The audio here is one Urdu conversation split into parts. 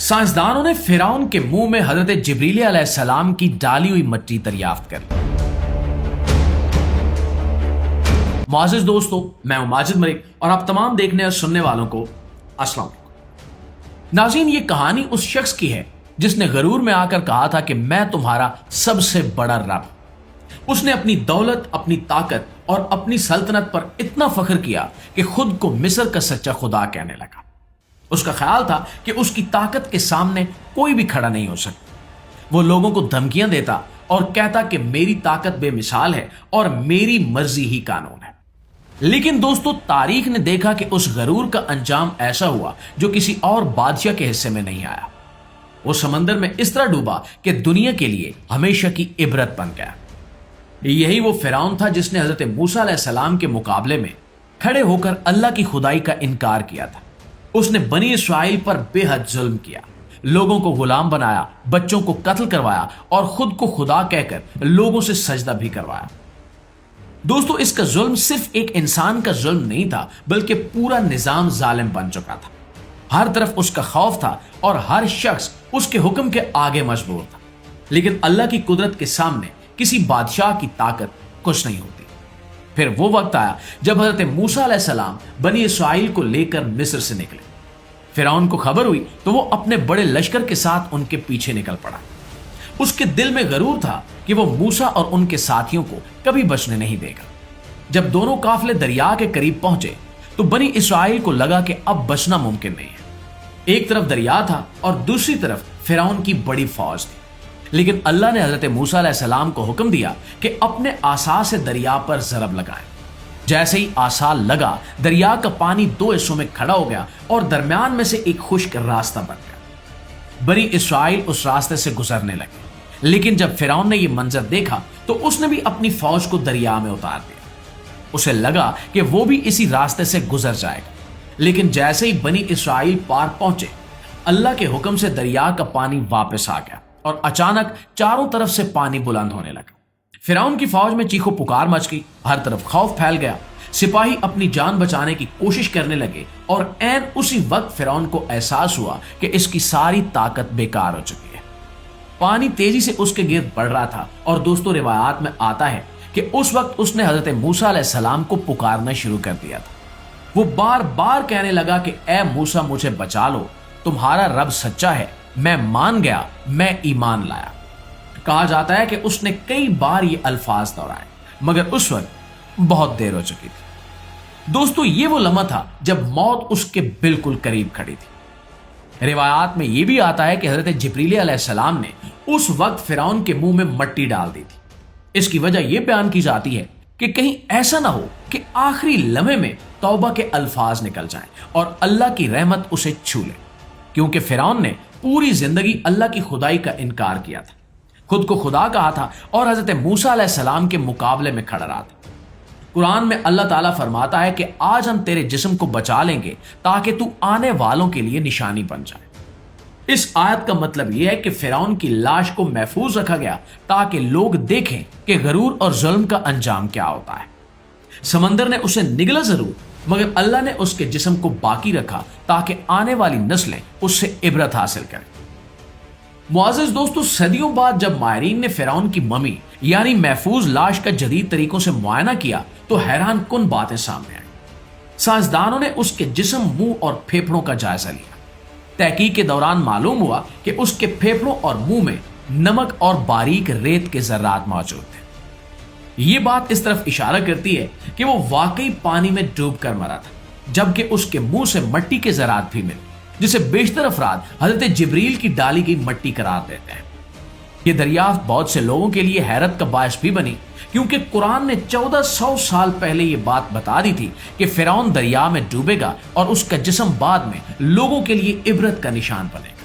سائنسدانوں نے فرعون کے منہ میں حضرت جبریل علیہ السلام کی ڈالی ہوئی مٹی دریافت کر لی۔ معزز دوستو، میں ہوں ماجد ملک اور آپ تمام دیکھنے اور سننے والوں کو السلام علیکم۔ ناظرین، یہ کہانی اس شخص کی ہے جس نے غرور میں آ کر کہا تھا کہ میں تمہارا سب سے بڑا رب۔ اس نے اپنی دولت، اپنی طاقت اور اپنی سلطنت پر اتنا فخر کیا کہ خود کو مصر کا سچا خدا کہنے لگا۔ اس کا خیال تھا کہ اس کی طاقت کے سامنے کوئی بھی کھڑا نہیں ہو سکتا۔ وہ لوگوں کو دھمکیاں دیتا اور کہتا کہ میری طاقت بے مثال ہے اور میری مرضی ہی قانون ہے۔ لیکن دوستو، تاریخ نے دیکھا کہ اس غرور کا انجام ایسا ہوا جو کسی اور بادشاہ کے حصے میں نہیں آیا۔ وہ سمندر میں اس طرح ڈوبا کہ دنیا کے لیے ہمیشہ کی عبرت بن گیا۔ یہی وہ فرعون تھا جس نے حضرت موسیٰ علیہ السلام کے مقابلے میں کھڑے ہو کر اللہ کی خدائی کا انکار کیا تھا۔ اس نے بنی اسرائیل پر بے حد ظلم کیا، لوگوں کو غلام بنایا، بچوں کو قتل کروایا اور خود کو خدا کہہ کر لوگوں سے سجدہ بھی کروایا۔ دوستو، اس کا ظلم صرف ایک انسان کا ظلم نہیں تھا بلکہ پورا نظام ظالم بن چکا تھا۔ ہر طرف اس کا خوف تھا اور ہر شخص اس کے حکم کے آگے مجبور تھا۔ لیکن اللہ کی قدرت کے سامنے کسی بادشاہ کی طاقت کچھ نہیں ہوتی۔ پھر وہ وقت آیا جب حضرت موسیٰ علیہ السلام بنی اسرائیل کو لے کر مصر سے نکلے۔ فرعون کو خبر ہوئی تو وہ اپنے بڑے لشکر کے ساتھ ان کے پیچھے نکل پڑا۔ اس کے دل میں غرور تھا کہ وہ موسیٰ اور ان کے ساتھیوں کو کبھی بچنے نہیں دے گا۔ جب دونوں قافلے دریا کے قریب پہنچے تو بنی اسرائیل کو لگا کہ اب بچنا ممکن نہیں ہے۔ ایک طرف دریا تھا اور دوسری طرف فرعون کی بڑی فوج تھی۔ لیکن اللہ نے حضرت موسیٰ علیہ السلام کو حکم دیا کہ اپنے عصا سے دریا پر ضرب لگائیں۔ جیسے ہی عصا لگا، دریا کا پانی دو حصوں میں کھڑا ہو گیا اور درمیان میں سے ایک خشک راستہ بن گیا۔ بنی اسرائیل اس راستے سے گزرنے لگے، لیکن جب فرعون نے یہ منظر دیکھا تو اس نے بھی اپنی فوج کو دریا میں اتار دیا۔ اسے لگا کہ وہ بھی اسی راستے سے گزر جائے گا، لیکن جیسے ہی بنی اسرائیل پار پہنچے، اللہ کے حکم سے دریا کا پانی واپس آ گیا اور اچانک چاروں طرف سے پانی بلند ہونے لگا۔ فرعون کی فوج میں چیخو پکار مچ گئی، ہر طرف خوف پھیل گیا۔ سپاہی اپنی جان بچانے کی کوشش کرنے لگے اور عین اسی وقت فرعون کو احساس ہوا کہ اس کی ساری طاقت بیکار ہو چکی ہے۔ پانی تیزی سے اس کے گرد بڑھ رہا تھا اور دوستو، روایات میں آتا ہے کہ اس وقت اس نے حضرت موسیٰ علیہ السلام کو پکارنا شروع کر دیا تھا۔ وہ بار بار کہنے لگا کہ اے موسیٰ، مجھے بچا لو، تمہارا رب سچا ہے، میں مان گیا، میں ایمان لایا۔ کہا جاتا ہے کہ اس نے کئی بار یہ الفاظ دہرائے، مگر اس وقت بہت دیر ہو چکی تھی۔ دوستو، یہ وہ لمحہ تھا جب موت اس کے بالکل قریب کھڑی تھی۔ روایات میں یہ بھی آتا ہے کہ حضرت جبریل علیہ السلام نے اس وقت فرعون کے منہ میں مٹی ڈال دی تھی۔ اس کی وجہ یہ بیان کی جاتی ہے کہ کہیں ایسا نہ ہو کہ آخری لمحے میں توبہ کے الفاظ نکل جائیں اور اللہ کی رحمت اسے چھو لے، کیونکہ فرعون نے پوری زندگی اللہ کی خدائی کا انکار کیا تھا، خود کو خدا کہا تھا اور حضرت موسیٰ علیہ السلام کے مقابلے میں کھڑا رہا تھا۔ قرآن میں اللہ تعالیٰ فرماتا ہے کہ آج ہم تیرے جسم کو بچا لیں گے تاکہ تو آنے والوں کے لیے نشانی بن جائے۔ اس آیت کا مطلب یہ ہے کہ فرعون کی لاش کو محفوظ رکھا گیا تاکہ لوگ دیکھیں کہ غرور اور ظلم کا انجام کیا ہوتا ہے۔ سمندر نے اسے نگلا ضرور، مگر اللہ نے اس کے جسم کو باقی رکھا تاکہ آنے والی نسلیں اس سے عبرت حاصل کریں۔ معزز دوستو، صدیوں بعد جب ماہرین نے فرعون کی ممی یعنی محفوظ لاش کا جدید طریقوں سے معائنہ کیا تو حیران کن باتیں سامنے آئیں۔ سائنسدانوں نے اس کے جسم، منہ اور پھیپھڑوں کا جائزہ لیا۔ تحقیق کے دوران معلوم ہوا کہ اس کے پھیپھڑوں اور منہ میں نمک اور باریک ریت کے ذرات موجود تھے۔ یہ بات اس طرف اشارہ کرتی ہے کہ وہ واقعی پانی میں ڈوب کر مرا تھا، جبکہ اس کے منہ سے مٹی کے ذرات بھی ملے، جسے بیشتر افراد حضرت جبریل کی ڈالی گئی مٹی قرار دیتے ہیں۔ یہ دریافت بہت سے لوگوں کے لیے حیرت کا باعث بھی بنی، کیونکہ قرآن نے 1400 سال پہلے یہ بات بتا دی تھی کہ فرعون دریا میں ڈوبے گا اور اس کا جسم بعد میں لوگوں کے لیے عبرت کا نشان بنے گا۔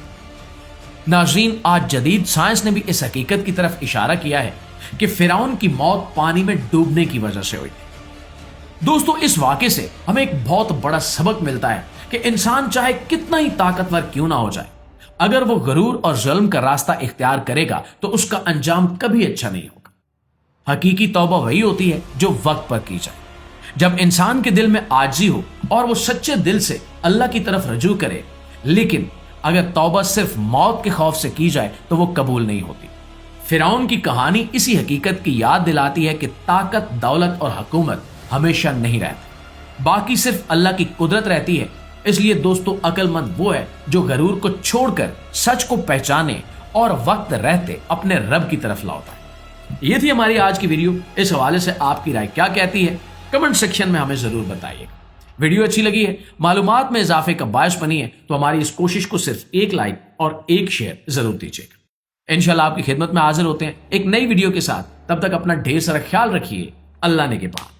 ناظرین، آج جدید سائنس نے بھی اس حقیقت کی طرف اشارہ کیا ہے کہ فرعون کی موت پانی میں ڈوبنے کی وجہ سے ہوئی تھی۔ دوستو، اس واقعے سے ہمیں ایک بہت بڑا سبق ملتا ہے کہ انسان چاہے کتنا ہی طاقتور کیوں نہ ہو جائے، اگر وہ غرور اور ظلم کا راستہ اختیار کرے گا تو اس کا انجام کبھی اچھا نہیں ہوگا۔ حقیقی توبہ وہی ہوتی ہے جو وقت پر کی جائے، جب انسان کے دل میں عاجزی ہو اور وہ سچے دل سے اللہ کی طرف رجوع کرے، لیکن اگر توبہ صرف موت کے خوف سے کی جائے تو وہ قبول نہیں ہوتی۔ فرعون کی کہانی اسی حقیقت کی یاد دلاتی ہے کہ طاقت، دولت اور حکومت ہمیشہ نہیں رہتی، باقی صرف اللہ کی قدرت رہتی ہے۔ اس لیے دوستو، عقل مند وہ ہے جو غرور کو چھوڑ کر سچ کو پہچانے اور وقت رہتے اپنے رب کی طرف لوٹائے۔ یہ تھی ہماری آج کی ویڈیو۔ اس حوالے سے آپ کی رائے کیا کہتی ہے؟ کمنٹ سیکشن میں ہمیں ضرور بتائیے۔ ویڈیو اچھی لگی ہے، معلومات میں اضافے کا باعث بنی ہے تو ہماری اس کوشش کو صرف ایک لائک اور ایک شیئر ضرور دیجیے گا۔ انشاءاللہ آپ کی خدمت میں حاضر ہوتے ہیں ایک نئی ویڈیو کے ساتھ۔ تب تک اپنا ڈھیر سارا خیال رکھیے۔ اللہ نے کے بعد